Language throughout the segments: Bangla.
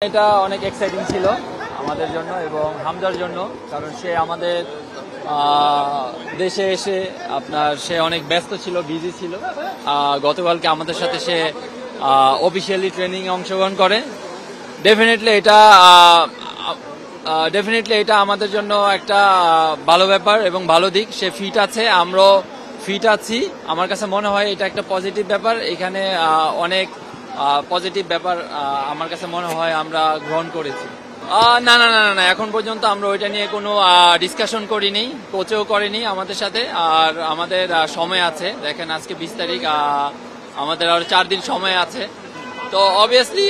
এটা অনেক এক্সাইটিং ছিল আমাদের জন্য এবং হামজার জন্য, কারণ সে আমাদের দেশে এসে সে অনেক ব্যস্ত ছিল, বিজি ছিল। গতকালকে আমাদের সাথে সে অফিসিয়ালি ট্রেনিং অংশগ্রহণ করে। ডেফিনেটলি এটা আমাদের জন্য একটা ভালো ব্যাপার এবং ভালো দিক। সে ফিট আছে, আমরাও ফিট আছি। আমার কাছে মনে হয় এটা একটা পজিটিভ ব্যাপার। এখানে অনেক পজিটিভ ব্যাপার আমার কাছে মনে হয় আমরা গ্রহণ করেছি। না না না না, এখন পর্যন্ত আমরা ওইটা নিয়ে কোনো ডিসকাশন করিনি, কোচেও করেনি আমাদের সাথে। আর আমাদের সময় আছে, দেখেন আজকে 20 তারিখ, আমাদের আর 4 দিন সময় আছে। তো অবভিয়াসলি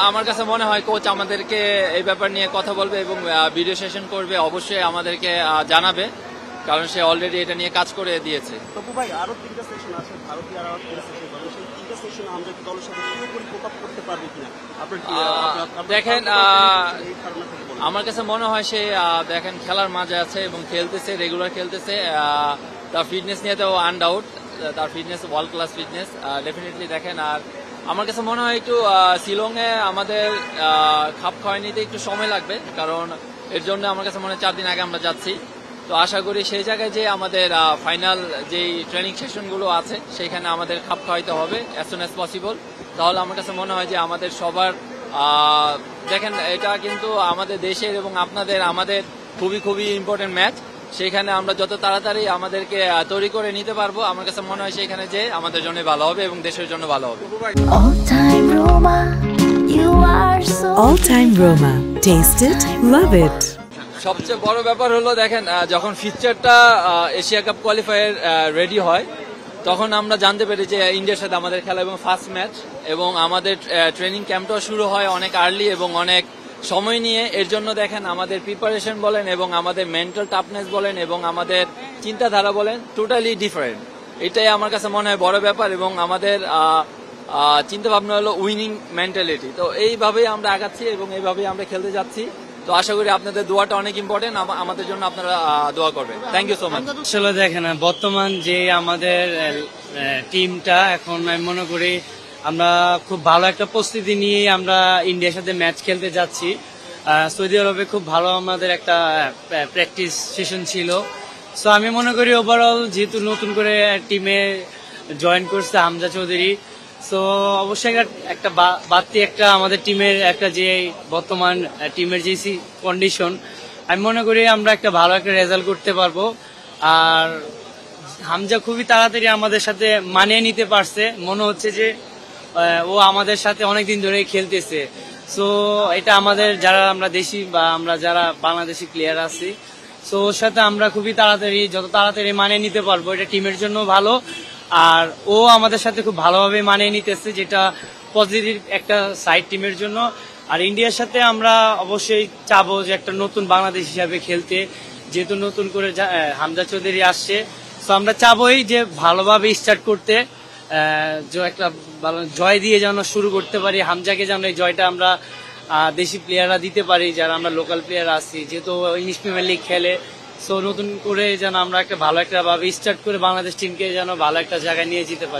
আমার কাছে মনে হয় কোচ আমাদেরকে এই ব্যাপার নিয়ে কথা বলবে এবং ভিডিও সেশন করবে, অবশ্যই আমাদেরকে জানাবে, কারণ সে অলরেডি এটা নিয়ে কাজ করে দিয়েছে। তপু ভাই, আরো 3টা সেশন আছে, ভারতীয় আর সেশন হবে, সেই 3টা সেশন আমরা কি দলের সাথে পুরোপুরি কোপ আপ করতে পারবে কিনা দেখেন, আমার কাছে মনে হয় সে দেখেন খেলার মাঝে আছে এবং খেলতেছে, রেগুলার খেলতেছে। তার ফিটনেস নিয়ে তো আনডাউট, তার fitness world class fitness definitely দেখেন। আর আমার কাছে মনে হয় একটু শিলংয়ে আমাদের খাপ খাওয়াই নিতে একটু সময় লাগবে, কারণ এর জন্য আমার কাছে মনে হয় 4 দিন আগে আমরা যাচ্ছি। তো আশা করি সেই জায়গায় যে আমাদের ফাইনাল যেই ট্রেনিং সেশনগুলো আছে সেইখানে আমাদের খাপ খাওয়াইতে হবে অ্যাজ সুন অ্যাজ পসিবল। তাহলে আমার কাছে মনে হয় যে আমাদের সবার দেখেন এটা কিন্তু আমাদের দেশের এবং আমাদের খুবই খুবই ইম্পর্টেন্ট ম্যাচ। সেইখানে আমরা যত তাড়াতাড়ি আমাদেরকে তৈরি করে নিতে পারবো, আমার কাছে মনে হয় সেইখানে যে আমাদের জন্য ভালো হবে এবং দেশের জন্য ভালো হবে। All time Roma. Taste it, love it. সবচেয়ে বড় ব্যাপার হলো দেখেন, যখন ফিকচারটা এশিয়া কাপ কোয়ালিফায়ার রেডি হয় তখন আমরা জানতে পেরে যে ইন্ডিয়ার সাথে আমাদের খেলা এবং ফার্স্ট ম্যাচ, এবং আমাদের ট্রেনিং ক্যাম্পটাও শুরু হয় অনেক আর্লি এবং অনেক সময় নিয়ে। এর জন্য দেখেন আমাদের প্রিপারেশন বলেন এবং আমাদের মেন্টাল টাফনেস বলেন এবং আমাদের চিন্তাধারা বলেন টোটালি ডিফারেন্ট। এটাই আমার কাছে মনে হয় বড় ব্যাপার, এবং আমাদের চিন্তা ভাবনা হলো উইনিং মেন্টালিটি। তো এইভাবেই আমরা আগাচ্ছি এবং এইভাবেই আমরা খেলতে যাচ্ছি। তো আশা করি আপনাদের দোয়াটা অনেক ইম্পর্টেন্ট, আমাদের জন্য আপনারা দোয়া করবেন। Thank you so much. আসলে দেখেন, বর্তমান যে আমাদের টিমটা, এখন আমি মনে করি আমরা খুব ভালো একটা প্রস্তুতি নিয়ে আমরা ইন্ডিয়ার সাথে ম্যাচ খেলতে যাচ্ছি। সৌদি আরবে খুব ভালো আমাদের একটা প্র্যাকটিস সেশন ছিল। সো আমি মনে করি ওভারঅল যেহেতু নতুন করে টিমে জয়েন করছে হামজা চৌধুরী, সো অবশ্যই একটা বাড়তি একটা আমাদের টিমের একটা যে বর্তমান টিমের যে কন্ডিশন, আমি মনে করি আমরা একটা ভালো একটা রেজাল্ট করতে পারবো। আর হামজা খুবই তাড়াতাড়ি আমাদের সাথে মানিয়ে নিতে পারছে, মনে হচ্ছে যে ও আমাদের সাথে অনেকদিন ধরে খেলতেছে। সো এটা আমাদের যারা আমরা দেশি বা আমরা যারা বাংলাদেশি প্লেয়ার আছি, সো ওর সাথে আমরা খুবই যত তাড়াতাড়ি মানিয়ে নিতে পারবো, এটা টিমের জন্য ভালো। আর ও আমাদের সাথে খুব ভালোভাবে মানিয়ে নিতেছে, যেটা পজিটিভ একটা সাইড টিমের জন্য। আর ইন্ডিয়ার সাথে আমরা অবশ্যই চাবো যে একটা নতুন বাংলাদেশ হিসাবে খেলতে, যেহেতু নতুন করে হামজা চৌধুরী আসছে। তো আমরা চাবোই যে ভালোভাবে স্টার্ট করতে, একটা ভালো জয় দিয়ে যেন শুরু করতে পারি। হামজাকে যেন এই জয়টা আমরা দেশি প্লেয়াররা দিতে পারি, যারা আমরা লোকাল প্লেয়ার আছি, যেহেতু ইংলিশ প্রিমিয়ার লিগ খেলে। সো নতুন করে যেন আমরা একটা ভালো একটা ভাবে স্টার্ট করে বাংলাদেশ টিমকে যেন ভালো একটা জায়গায় নিয়ে যেতে পারি।